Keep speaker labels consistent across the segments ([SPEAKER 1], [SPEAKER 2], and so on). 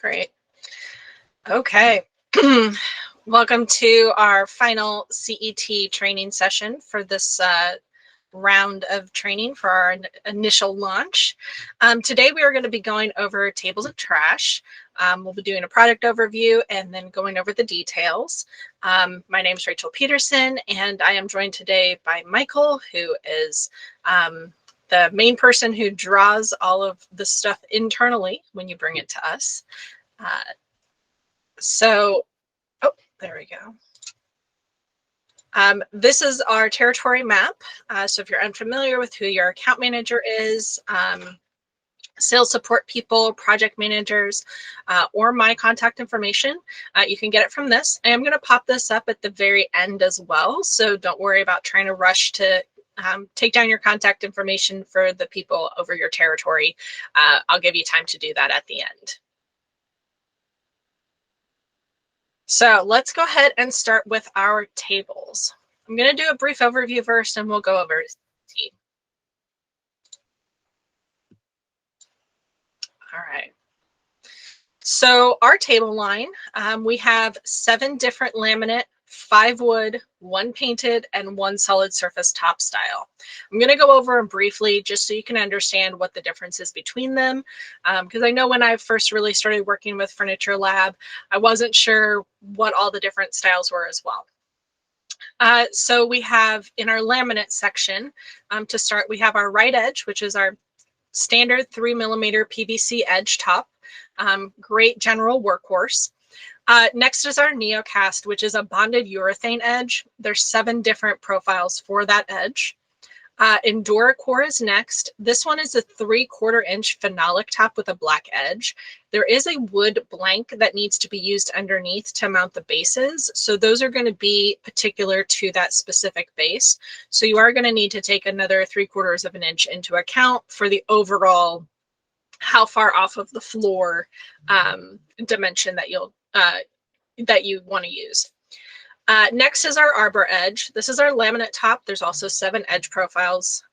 [SPEAKER 1] Great. Okay. Welcome to our final CET training session for this round of training for our initial launch. Today we are going to be going over tables of trash. We'll be doing a product overview and then going over the details. My name is Rachel Peterson, and I am joined today by Michael, who is the main person who draws all of the stuff internally when you bring it to us. There we go. This is our territory map. So if you're unfamiliar with who your account manager is, sales support people, project managers, or my contact information, you can get it from this. I am going to pop this up at the very end as well. So don't worry about trying to rush to take down your contact information for the people over your territory. I'll give you time to do that at the end. So let's go ahead and start with our tables. I'm going to do a brief overview first, and we'll go over CET. All right. So our table line, we have 7 different laminate, 5 wood, 1 painted, and 1 solid surface top style. I'm going to go over them briefly just so you can understand what the difference is between them, because I know when I first really started working with FurnitureLab, I wasn't sure what all the different styles were as well. So we have in our laminate section, to start, we have our right edge, which is our standard 3mm PVC edge top. Great general workhorse. Next is our neocast, which is a bonded urethane edge. There's 7 different profiles for that edge. EnduraCore is next. This one is a 3/4 inch phenolic top with a black edge. There is a wood blank that needs to be used underneath to mount the bases. So those are going to be particular to that specific base. So you are going to need to take another 3/4 inch into account for the overall how far off of the floor dimension that you want to use. Next is our arbor edge. This is our laminate top. There's also 7 edge profiles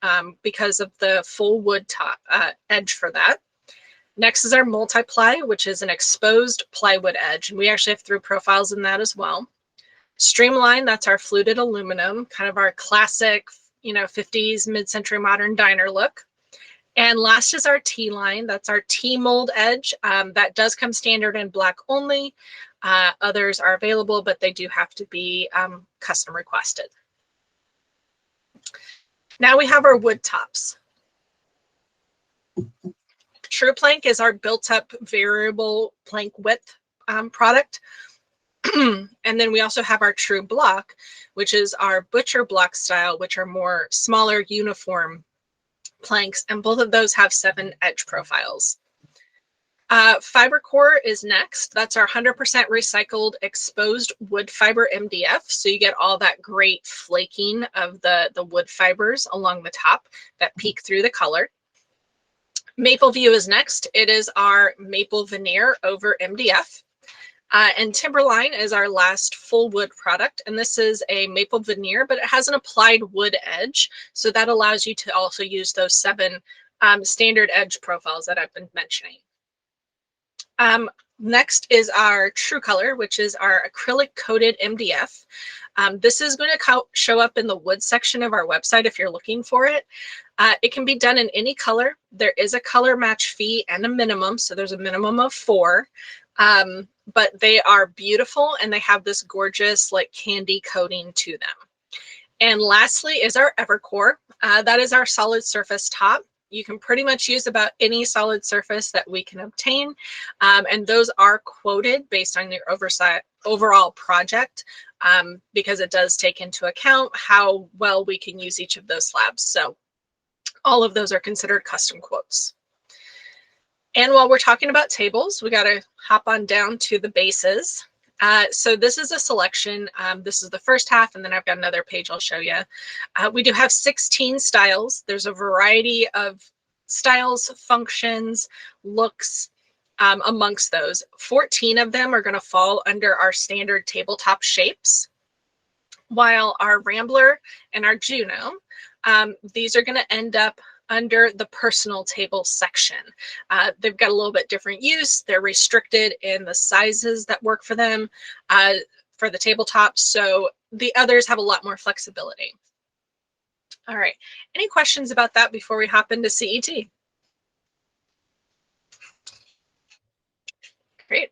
[SPEAKER 1] because of the full wood top edge for that. Next is our multi-ply, which is an exposed plywood edge. And we actually have 3 profiles in that as well. Streamline, that's our fluted aluminum, kind of our classic, 50s mid-century modern diner look. And last is our T-line. That's our T-mold edge. That does come standard in black only. Others are available, but they do have to be custom requested. Now we have our wood tops. True plank is our built-up variable plank width product. And then we also have our true block, which is our butcher block style, which are more smaller uniform planks, and both of those have 7 edge profiles. FiberCore is next. That's our 100% recycled exposed wood fiber MDF. So you get all that great flaking of the wood fibers along the top that peek through the color. Maple View is next. It is our maple veneer over MDF. And Timberline is our last full wood product. And this is a maple veneer, but it has an applied wood edge. So that allows you to also use those 7 standard edge profiles that I've been mentioning. Next is our True Color, which is our acrylic coated MDF. This is going to show up in the wood section of our website if you're looking for it. It can be done in any color. There is a color match fee and a minimum. So there's a minimum of 4. But they are beautiful and they have this gorgeous like candy coating to them. And lastly is our EverCore. That is our solid surface top. You can pretty much use about any solid surface that we can obtain. And those are quoted based on your overall project because it does take into account how well we can use each of those slabs. So all of those are considered custom quotes. And while we're talking about tables, we got to hop on down to the bases. So this is a selection. This is the first half, and then I've got another page I'll show you. We do have 16 styles. There's a variety of styles, functions, looks amongst those. 14 of them are going to fall under our standard tabletop shapes, while our Rambler and our Juno, these are going to end up under the personal table section. They've got a little bit different use. They're restricted in the sizes that work for them for the tabletop. So the others have a lot more flexibility. All right, any questions about that before we hop into CET? Great.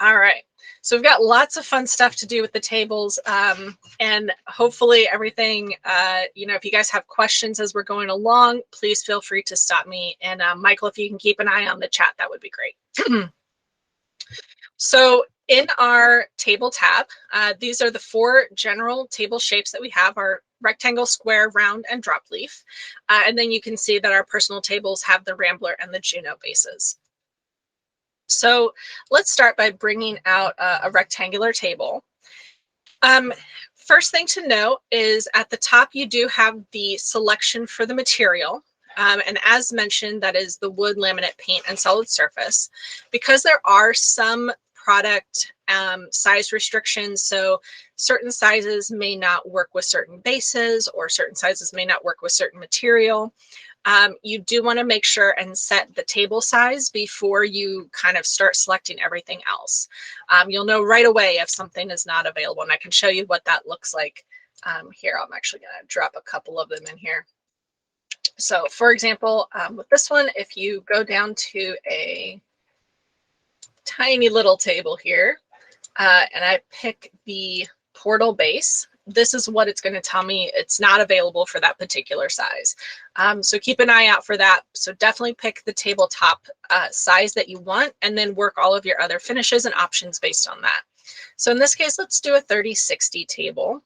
[SPEAKER 1] All right, so we've got lots of fun stuff to do with the tables, and hopefully everything, if you guys have questions as we're going along, please feel free to stop me. And Michael, if you can keep an eye on the chat, that would be great. So in our table tab, these are the 4 general table shapes that we have: our rectangle, square, round, and drop leaf. And then you can see that our personal tables have the Rambler and the Juno bases. So let's start by bringing out a rectangular table. First thing to note is at the top, you do have the selection for the material. And as mentioned, that is the wood, laminate, paint, and solid surface. Because there are some product size restrictions, so certain sizes may not work with certain bases, or certain sizes may not work with certain material. You do want to make sure and set the table size before you kind of start selecting everything else. You'll know right away if something is not available, and I can show you what that looks like here. I'm actually going to drop a couple of them in here. So for example, with this one, if you go down to a tiny little table here, and I pick the portal base, this is what it's going to tell me it's not available for that particular size. So keep an eye out for that. So definitely pick the tabletop size that you want, and then work all of your other finishes and options based on that. So in this case, let's do a 30/60 table.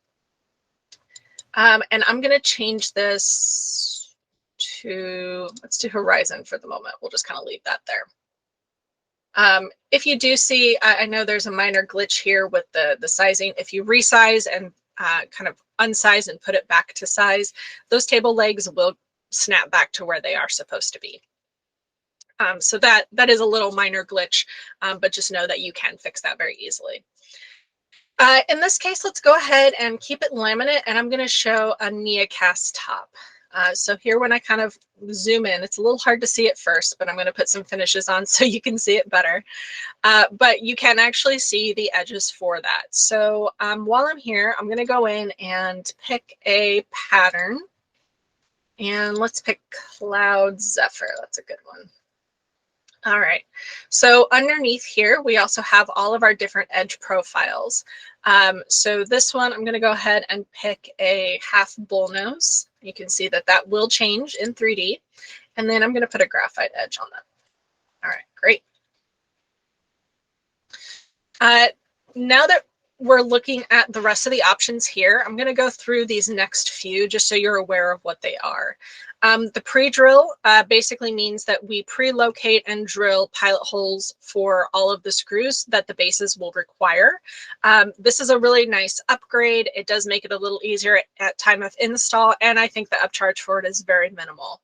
[SPEAKER 1] And I'm going to change this to, let's do horizon for the moment. We'll just kind of leave that there. If you do see, I know there's a minor glitch here with the sizing. If you resize and kind of unsize and put it back to size, those table legs will snap back to where they are supposed to be. So that is a little minor glitch, but just know that you can fix that very easily. In this case, let's go ahead and keep it laminate, and I'm going to show a Neocast top. So here, when I kind of zoom in, it's a little hard to see it first, but I'm going to put some finishes on so you can see it better. But you can actually see the edges for that. So while I'm here, I'm going to go in and pick a pattern. And let's pick Cloud Zephyr. That's a good one. All right, so underneath here, we also have all of our different edge profiles. So this one, I'm going to go ahead and pick a half bullnose. You can see that that will change in 3D. And then I'm going to put a graphite edge on that. All right, great. Now that we're looking at the rest of the options here, I'm going to go through these next few just so you're aware of what they are. The pre-drill basically means that we pre-locate and drill pilot holes for all of the screws that the bases will require. This is a really nice upgrade. It does make it a little easier at time of install, and I think the upcharge for it is very minimal.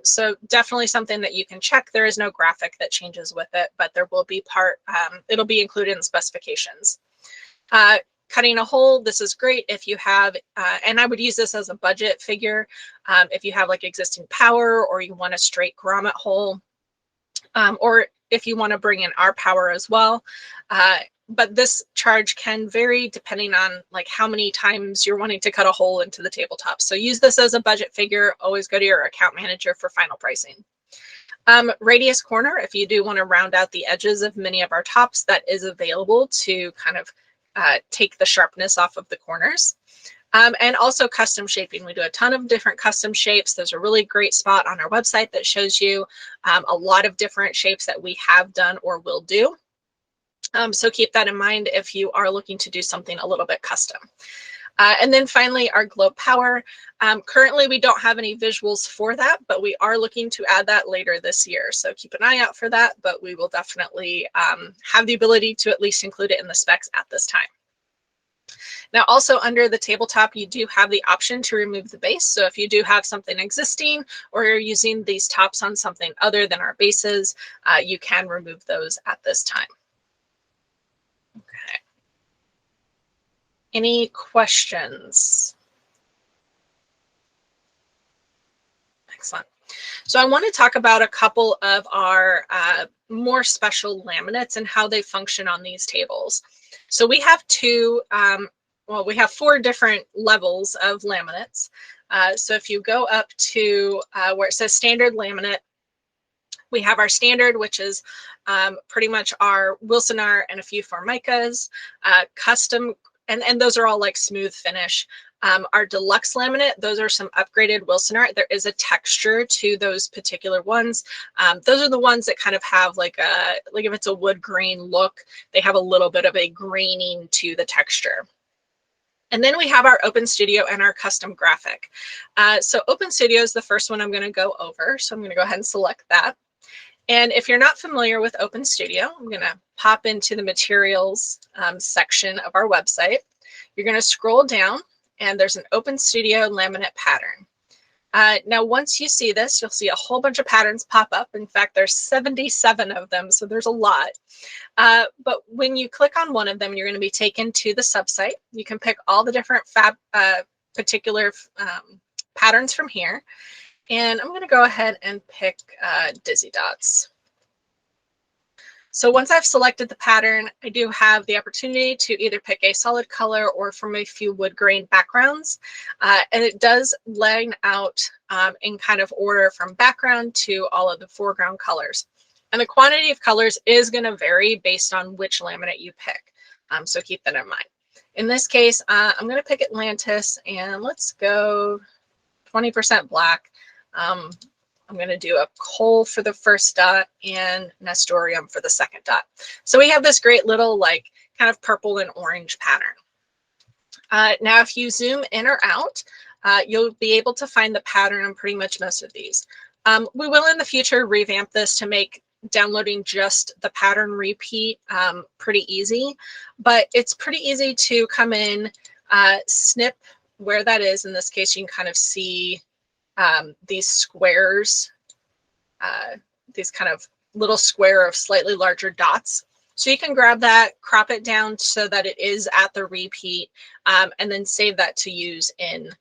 [SPEAKER 1] So definitely something that you can check. There is no graphic that changes with it, but there will be it'll be included in specifications. Cutting a hole, this is great if you have, and I would use this as a budget figure, if you have like existing power, or you want a straight grommet hole, or if you want to bring in our power as well. But this charge can vary depending on like how many times you're wanting to cut a hole into the tabletop. So use this as a budget figure. Always go to your account manager for final pricing. Radius corner, if you do want to round out the edges of many of our tops, that is available to kind of take the sharpness off of the corners. And also custom shaping. We do a ton of different custom shapes. There's a really great spot on our website that shows you a lot of different shapes that we have done or will do. So keep that in mind if you are looking to do something a little bit custom. And then finally, our globe power. Currently, we don't have any visuals for that, but we are looking to add that later this year. So keep an eye out for that, but we will definitely have the ability to at least include it in the specs at this time. Now, also under the tabletop, you do have the option to remove the base. So if you do have something existing, or you're using these tops on something other than our bases, you can remove those at this time. Okay. Any questions? Excellent. So I want to talk about a couple of our more special laminates and how they function on these tables. So we have we have 4 different levels of laminates. So if you go up to where it says standard laminate, we have our standard, which is pretty much our Wilson art and a few Formicas, custom, and those are all like smooth finish. Our deluxe laminate, those are some upgraded Wilson art. There is a texture to those particular ones. Those are the ones that kind of have like if it's a wood grain look, they have a little bit of a graining to the texture. And then we have our Open Studio and our custom graphic. So Open Studio is the first one I'm going to go over. So I'm going to go ahead and select that. And if you're not familiar with Open Studio, I'm going to pop into the materials section of our website. You're going to scroll down and there's an Open Studio laminate pattern. Now, once you see this, you'll see a whole bunch of patterns pop up. In fact, there's 77 of them, so there's a lot. But when you click on one of them, you're going to be taken to the subsite. You can pick all the different particular patterns from here. And I'm going to go ahead and pick Dizzy Dots. So once I've selected the pattern, I do have the opportunity to either pick a solid color or from a few wood grain backgrounds. And it does line out in kind of order from background to all of the foreground colors. And the quantity of colors is going to vary based on which laminate you pick. So keep that in mind. In this case, I'm going to pick Atlantis and let's go 20% black. I'm going to do a coal for the first dot and Nestorium for the second dot. So we have this great little like kind of purple and orange pattern. Now, if you zoom in or out, you'll be able to find the pattern on pretty much most of these. We will in the future revamp this to make downloading just the pattern repeat pretty easy, but it's pretty easy to come in, snip where that is. In this case, you can kind of see these squares, these kind of little square of slightly larger dots. So you can grab that, crop it down so that it is at the repeat, and then save that to use in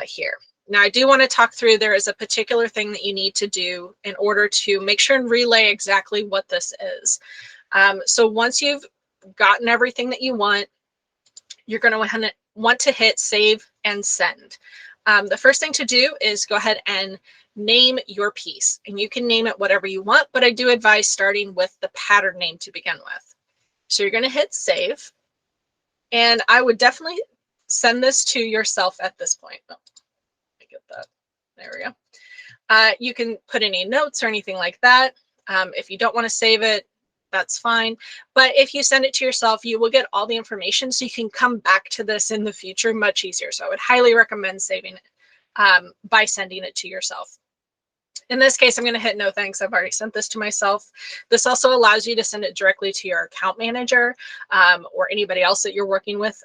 [SPEAKER 1] here. Now, I do want to talk through, there is a particular thing that you need to do in order to make sure and relay exactly what this is. So once you've gotten everything that you want, you're going to want to hit save and send. The first thing to do is go ahead and name your piece, and you can name it whatever you want, but I do advise starting with the pattern name to begin with. So you're going to hit save, and I would definitely send this to yourself at this point. Oh, let me get that. There we go. You can put any notes or anything like that. If you don't want to save it, that's fine. But if you send it to yourself, you will get all the information so you can come back to this in the future much easier. So I would highly recommend saving it by sending it to yourself. In this case, I'm going to hit no thanks. I've already sent this to myself. This also allows you to send it directly to your account manager or anybody else that you're working with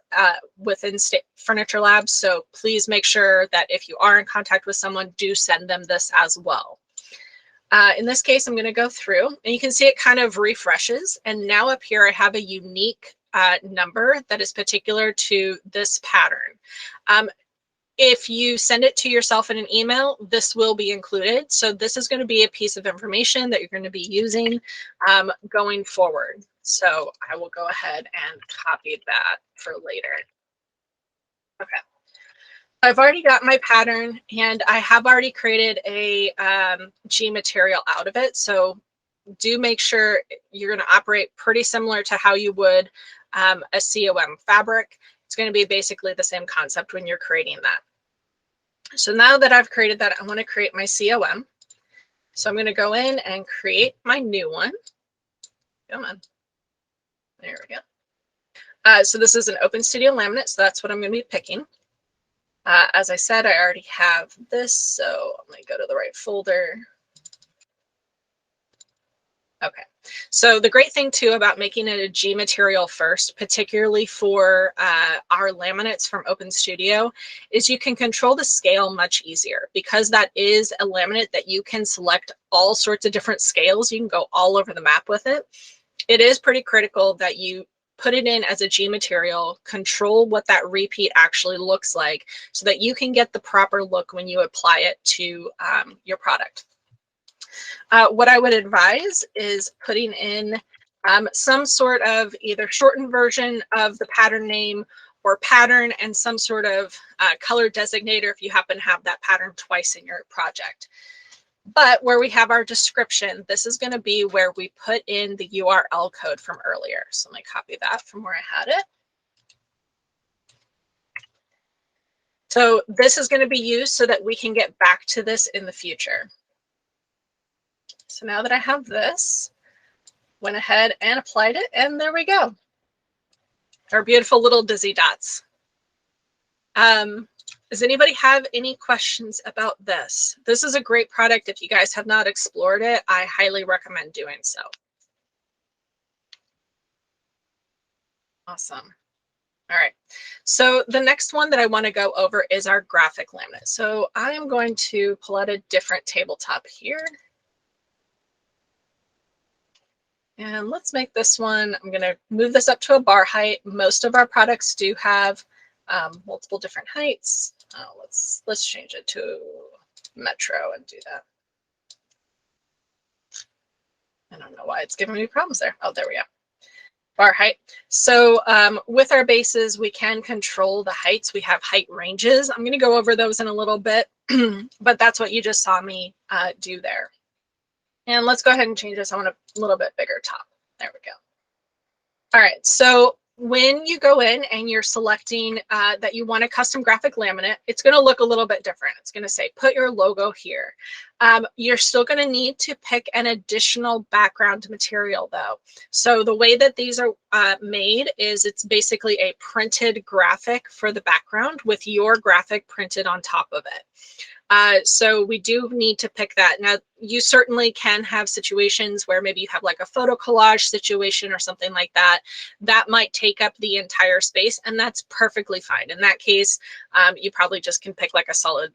[SPEAKER 1] within FurnitureLab. So please make sure that if you are in contact with someone, do send them this as well. In this case, I'm going to go through and you can see it kind of refreshes. And now up here, I have a unique number that is particular to this pattern. If you send it to yourself in an email, this will be included. So this is going to be a piece of information that you're going to be using going forward. So I will go ahead and copy that for later. Okay. I've already got my pattern and I have already created a G material out of it. So do make sure you're going to operate pretty similar to how you would a COM fabric. It's going to be basically the same concept when you're creating that. So now that I've created that, I want to create my COM. So I'm going to go in and create my new one. Come on. There we go. So this is an Open Studio laminate. So that's what I'm going to be picking. As I said, I already have this. So I'm going to go to the right folder. Okay, so the great thing too about making it a G material first, particularly for our laminates from Open Studio, is you can control the scale much easier because that is a laminate that you can select all sorts of different scales. You can go all over the map with it. It is pretty critical that you put it in as a G material, control what that repeat actually looks like so that you can get the proper look when you apply it to your product. What I would advise is putting in some sort of either shortened version of the pattern name or pattern and some sort of color designator if you happen to have that pattern twice in your project. But where we have our description, this is going to be where we put in the URL code from earlier. So let me copy that from where I had it. So this is going to be used so that we can get back to this in the future. So now that I have this, went ahead and applied it, and there we go. Our beautiful little dizzy dots. Does anybody have any questions about this? This is a great product. If you guys have not explored it, I highly recommend doing so. Awesome. All right. So the next one that I want to go over is our graphic laminate. So I am going to pull out a different tabletop here. And let's make this one, I'm going to move this up to a bar height. Most of our products do have multiple different heights. Let's change it to Metro and do that. I don't know why it's giving me problems there. Oh, there we go. Bar height. So with our bases, we can control the heights. We have height ranges. I'm going to go over those in a little bit, but that's what you just saw me do there. And let's go ahead and change this. I want a little bit bigger top. There we go. All right. So when you go in and you're selecting that you want a custom graphic laminate, it's going to look a little bit different. It's going to say, put your logo here. You're still going to need to pick an additional background material though. So the way that these are made is it's basically a printed graphic for the background with your graphic printed on top of it. So we do need to pick that. Now, you certainly can have situations where maybe you have like a photo collage situation or something like that. That might take up the entire space, and that's perfectly fine. In that case, you probably just can pick like a solid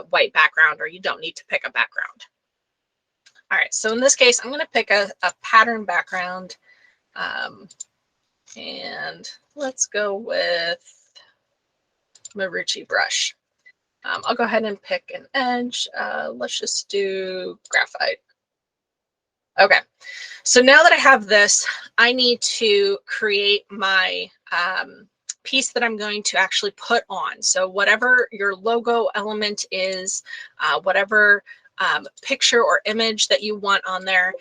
[SPEAKER 1] white background, or you don't need to pick a background. All right, so in this case, I'm going to pick a pattern background. And let's go with Marucci brush. I'll go ahead and pick an edge. Let's just do graphite. Okay, so now that I have this, I need to create my piece that I'm going to actually put on. So whatever your logo element is, whatever picture or image that you want on there,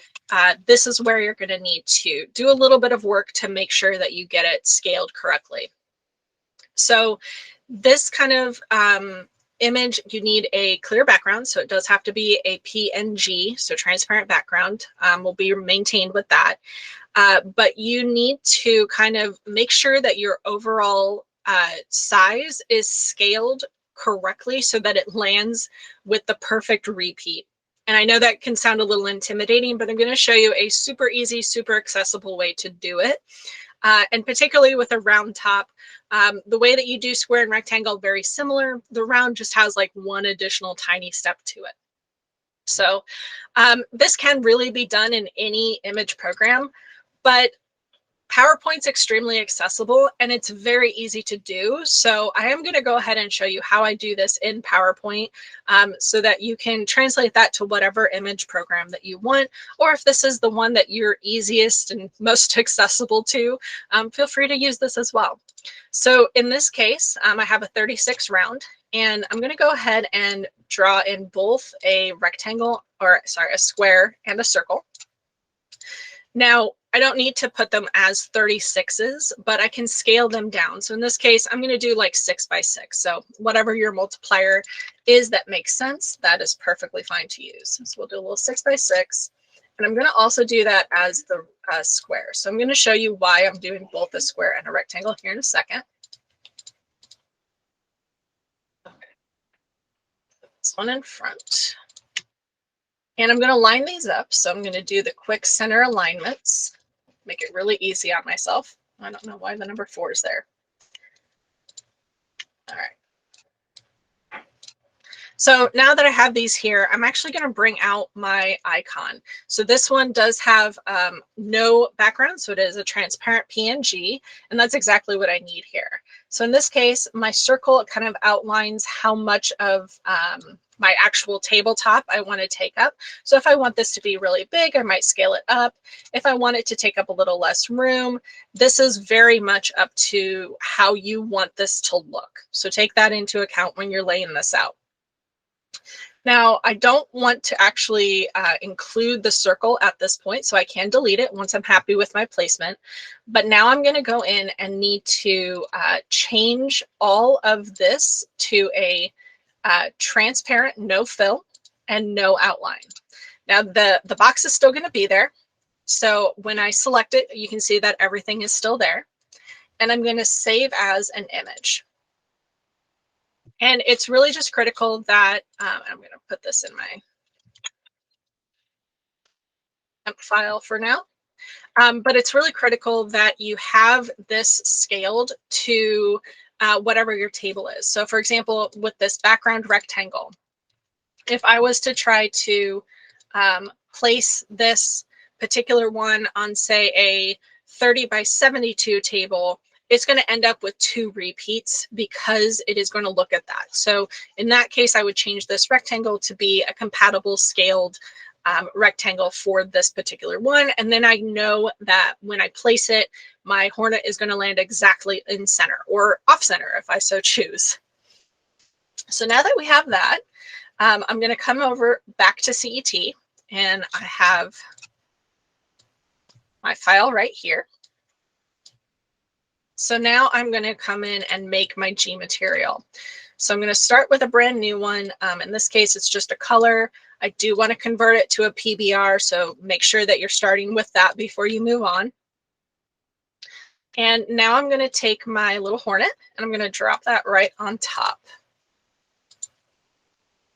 [SPEAKER 1] this is where you're going to need to do a little bit of work to make sure that you get it scaled correctly. So this kind of image, you need a clear background, so it does have to be a PNG, so transparent background will be maintained with that. But you need to kind of make sure that your overall size is scaled correctly so that it lands with the perfect repeat. And I know that can sound a little intimidating, but I'm going to show you a super easy, super accessible way to do it. And particularly with a round top, the way that you do square and rectangle, very similar. The round just has like one additional tiny step to it. So this can really be done in any image program, but PowerPoint's extremely accessible and it's very easy to do. So I am going to go ahead and show you how I do this in PowerPoint so that you can translate that to whatever image program that you want, or if this is the one that you're easiest and most accessible to, feel free to use this as well. So in this case, I have a 36 round, and I'm going to go ahead and draw in both a rectangle, or sorry, a square and a circle. Now, I don't need to put them as 36s, but I can scale them down. So in this case, I'm going to do like 6 by 6. So whatever your multiplier is that makes sense, that is perfectly fine to use. So we'll do a little 6 by 6. And I'm going to also do that as the square. So I'm going to show you why I'm doing both a square and a rectangle here in a second. Okay. Put this one in front. And I'm going to line these up. So I'm going to do the quick center alignments. Make it really easy on myself. I don't know why the number 4 is there. All right. So now that I have these here, I'm actually going to bring out my icon. So this one does have no background, so it is a transparent PNG, and that's exactly what I need here. So in this case, my circle kind of outlines how much of my actual tabletop I want to take up. So if I want this to be really big, I might scale it up. If I want it to take up a little less room, this is very much up to how you want this to look. So take that into account when you're laying this out. Now, I don't want to actually include the circle at this point, so I can delete it once I'm happy with my placement. But now I'm going to go in and need to change all of this to a transparent, no fill, and no outline. Now, the box is still going to be there. So when I select it, you can see that everything is still there. And I'm going to save as an image. And it's really just critical that I'm going to put this in my file for now. But it's really critical that you have this scaled to whatever your table is. So for example, with this background rectangle, if I was to try to place this particular one on, say, a 30 by 72 table, it's going to end up with 2 repeats because it is going to look at that. So in that case, I would change this rectangle to be a compatible scaled rectangle for this particular one. And then I know that when I place it, my hornet is going to land exactly in center or off center if I so choose. So now that we have that, I'm going to come over back to CET, and I have my file right here. So now I'm going to come in and make my G material. So I'm going to start with a brand new one. In this case, it's just a color. I do want to convert it to a PBR, so make sure that you're starting with that before you move on. And now I'm going to take my little hornet and I'm going to drop that right on top.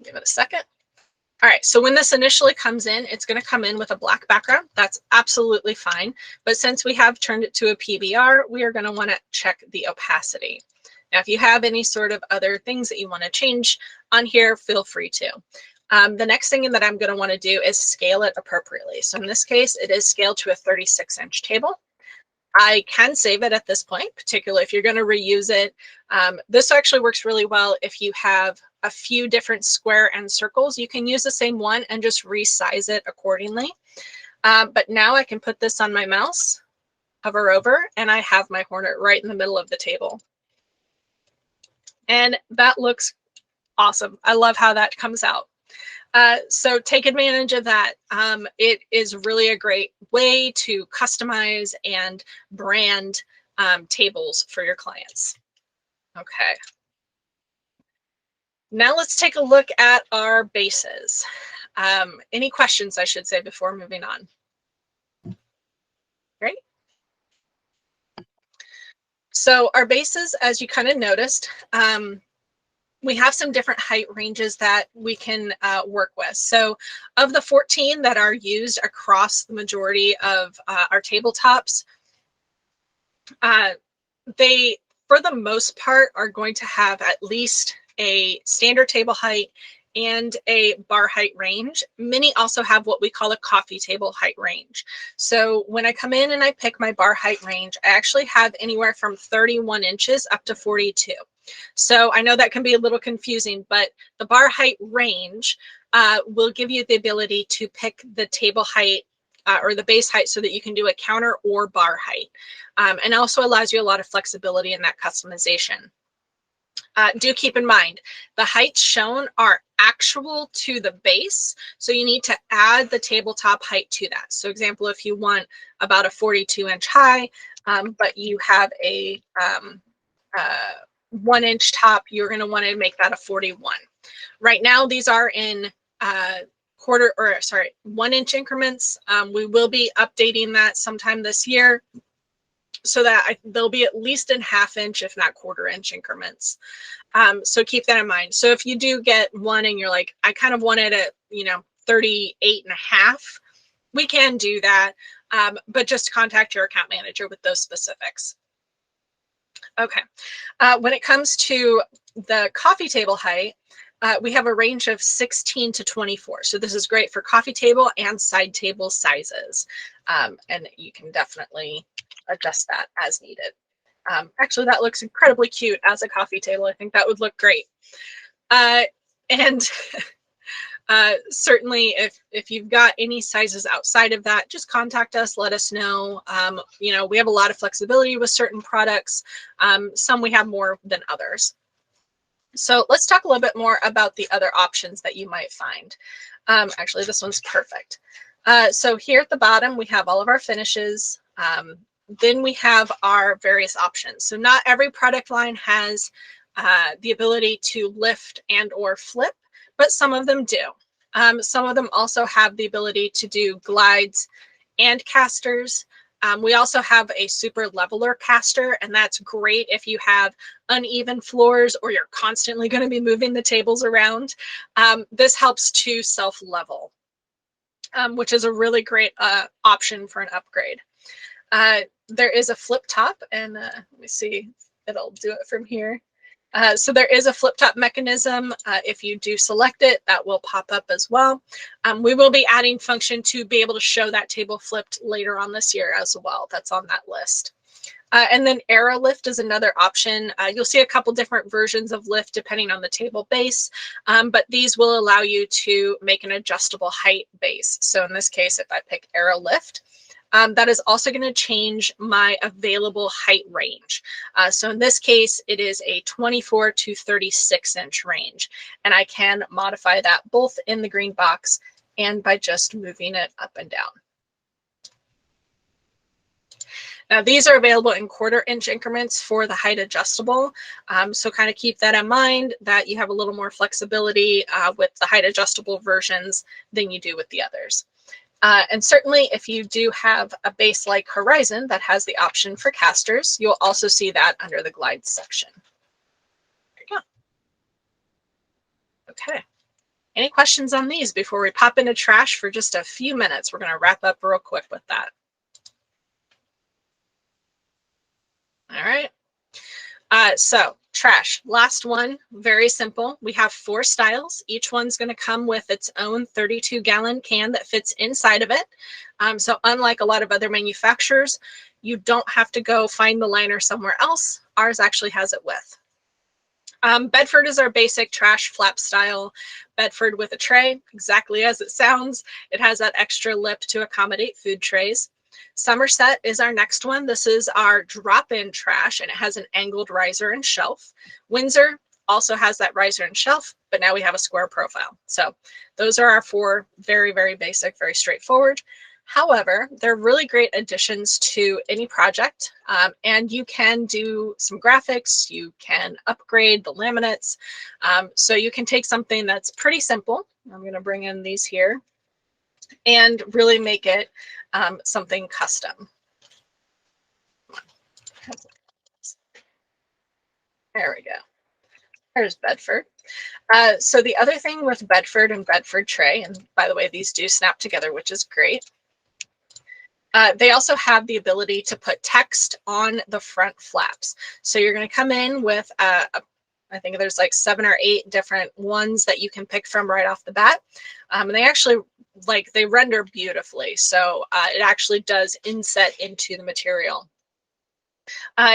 [SPEAKER 1] Give it a second. All right, so when this initially comes in, it's going to come in with a black background. That's absolutely fine. But since we have turned it to a PBR, we are going to want to check the opacity. Now, if you have any sort of other things that you want to change on here, feel free to. The next thing that I'm going to want to do is scale it appropriately. So in this case, it is scaled to a 36-inch table. I can save it at this point, particularly if you're going to reuse it. This actually works really well if you have a few different square and circles. You can use the same one and just resize it accordingly. But now I can put this on my mouse, hover over, and I have my hornet right in the middle of the table. And that looks awesome. I love how that comes out. So take advantage of that. It is really a great way to customize and brand tables for your clients. Okay. Now let's take a look at our bases. Any questions, I should say, before moving on? Great. So our bases, as you kind of noticed, we have some different height ranges that we can work with. So of the 14 that are used across the majority of our tabletops, they, for the most part, are going to have at least a standard table height and a bar height range. Many also have what we call a coffee table height range. So when I come in and I pick my bar height range, I actually have anywhere from 31 inches up to 42. So I know that can be a little confusing, but the bar height range will give you the ability to pick the table height or the base height so that you can do a counter or bar height. And also allows you a lot of flexibility in that customization. Do keep in mind, the heights shown are actual to the base, so you need to add the tabletop height to that. So example, if you want about a 42-inch high, but you have a 1-inch top, you're going to want to make that a 41. Right now, these are in 1-inch increments. We will be updating that sometime this year, so that they'll be at least in 1/2-inch, if not 1/4-inch increments. So keep that in mind. So if you do get one and you're like, I kind of want it at 38.5, we can do that, but just contact your account manager with those specifics. Okay. When it comes to the coffee table height, we have a range of 16 to 24. So this is great for coffee table and side table sizes. And you can definitely adjust that as needed. Actually, that looks incredibly cute as a coffee table. I think that would look great. And certainly if you've got any sizes outside of that, just contact us, let us know. You know, we have a lot of flexibility with certain products. Some we have more than others. So let's talk a little bit more about the other options that you might find. Actually, this one's perfect. So here at the bottom, we have all of our finishes. Then we have our various options. So not every product line has the ability to lift and or flip, but some of them do. Some of them also have the ability to do glides and casters. We also have a super leveler caster, and that's great if you have uneven floors or you're constantly going to be moving the tables around. This helps to self-level, which is a really great option for an upgrade. There is a flip top, and let me see, it'll do it from here. So there is a flip top mechanism. If you do select it, that will pop up as well. We will be adding function to be able to show that table flipped later on this year as well. That's on that list. And then arrow lift is another option. You'll see a couple different versions of lift depending on the table base, but these will allow you to make an adjustable height base. So in this case, if I pick arrow lift, that is also going to change my available height range. So in this case, it is a 24 to 36 inch range, and I can modify that both in the green box and by just moving it up and down. Now these are available in 1/4 inch increments for the height adjustable. So kind of keep that in mind, that you have a little more flexibility with the height adjustable versions than you do with the others. And certainly if you do have a base like Horizon that has the option for casters, you'll also see that under the glides section. There you go. Okay. Any questions on these before we pop into trash for just a few minutes? We're going to wrap up real quick with that. All right. So trash, last one, very simple. We have 4 styles. Each one's going to come with its own 32-gallon can that fits inside of it. So unlike a lot of other manufacturers, you don't have to go find the liner somewhere else. Ours actually has it with. Bedford is our basic trash flap style Bedford with a tray, exactly as it sounds. It has that extra lip to accommodate food trays. Somerset is our next one. This is our drop-in trash, and it has an angled riser and shelf. Windsor also has that riser and shelf, but now we have a square profile. So those are our 4 very, very basic, very straightforward. However, they're really great additions to any project, and you can do some graphics, you can upgrade the laminates. So you can take something that's pretty simple. I'm going to bring in these here and really make it something custom. There we go. There's Bedford. So the other thing with Bedford and Bedford tray, and by the way, these do snap together, which is great. They also have the ability to put text on the front flaps. So you're going to come in with I think there's like 7 or 8 different ones that you can pick from right off the bat. And they actually they render beautifully. So it actually does inset into the material.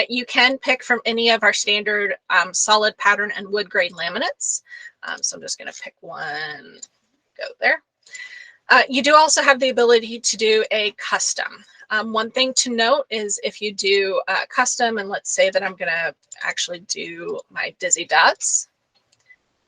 [SPEAKER 1] You can pick from any of our standard solid pattern and wood grain laminates. So I'm just going to pick one, go there. You do also have the ability to do a custom. One thing to note is if you do custom, and let's say that I'm going to actually do my Dizzy Dots,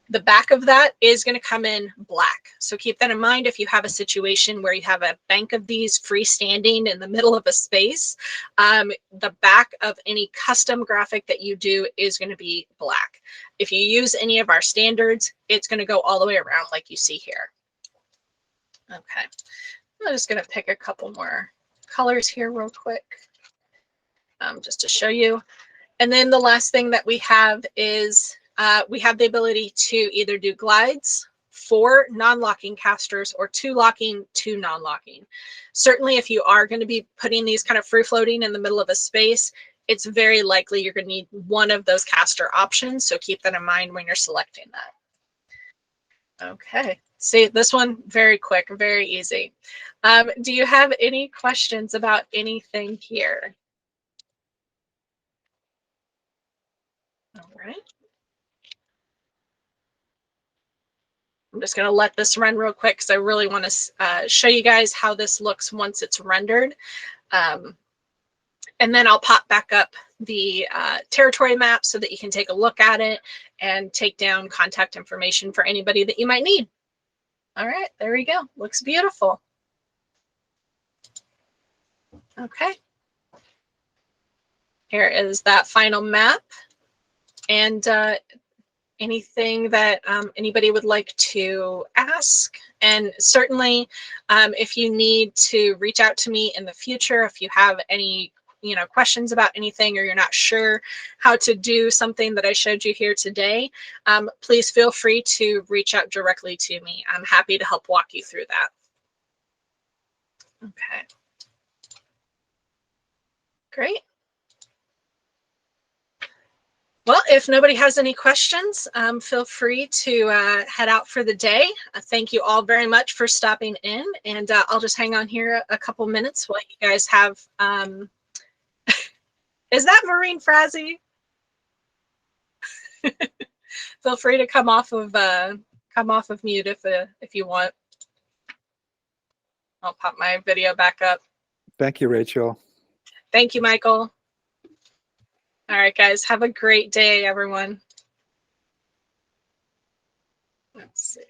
[SPEAKER 1] the back of that is going to come in black. So keep that in mind if you have a situation where you have a bank of these freestanding in the middle of a space. The back of any custom graphic that you do is going to be black. If you use any of our standards, it's going to go all the way around like you see here. Okay, I'm just going to pick a couple more colors here real quick just to show you. And then the last thing that we have is we have the ability to either do glides, 4 non-locking casters, or 2 locking, 2 non-locking. Certainly if you are going to be putting these kind of free floating in the middle of a space, it's very likely you're going to need one of those caster options. So keep that in mind when you're selecting that. Okay. See, this one, very quick, very easy. Do you have any questions about anything here? All right. I'm just going to let this run real quick because I really want to show you guys how this looks once it's rendered. And then I'll pop back up the territory map so that you can take a look at it and take down contact information for anybody that you might need. All right, there we go. Looks beautiful. Okay. Here is that final map. And anything that anybody would like to ask. And certainly, if you need to reach out to me in the future, if you have any questions about anything, or you're not sure how to do something that I showed you here today, please feel free to reach out directly to me. I'm happy to help walk you through that. Okay. Great. Well, if nobody has any questions, feel free to head out for the day. Thank you all very much for stopping in, and I'll just hang on here a couple minutes while you guys have. Is that Maureen Frazee? Feel free to come off of mute if you want. I'll pop my video back up.
[SPEAKER 2] Thank you, Rachel.
[SPEAKER 1] Thank you, Michael. All right, guys, have a great day, everyone. Let's see.